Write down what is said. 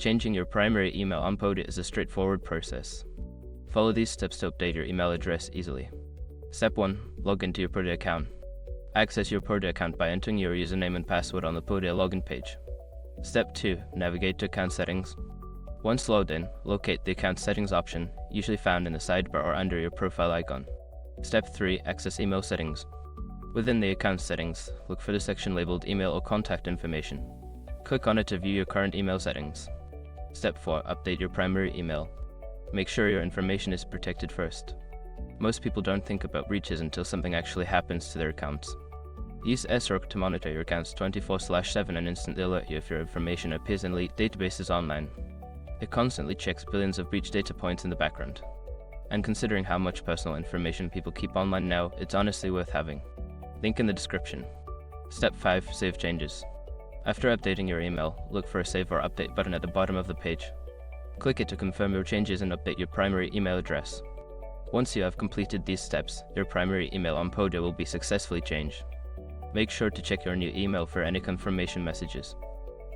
Changing your primary email on Podia is a straightforward process. Follow these steps to update your email address easily. Step 1. Log into your Podia account. Access your Podia account by entering your username and password on the Podia login page. Step 2. Navigate to account settings. Once logged in, locate the account settings option, usually found in the sidebar or under your profile icon. Step 3. Access email settings. Within the account settings, look for the section labeled Email or Contact Information. Click on it to view your current email settings. Step 4. Update your primary email. Make sure your information is protected first. Most people don't think about breaches until something actually happens to their accounts. Use SROC to monitor your accounts 24/7 and instantly alert you if your information appears in leaked databases online. It constantly checks billions of breach data points in the background. And considering how much personal information people keep online now, it's honestly worth having. Link in the description. Step 5. Save changes. After updating your email, look for a Save or Update button at the bottom of the page. Click it to confirm your changes and update your primary email address. Once you have completed these steps, your primary email on Podia will be successfully changed. Make sure to check your new email for any confirmation messages.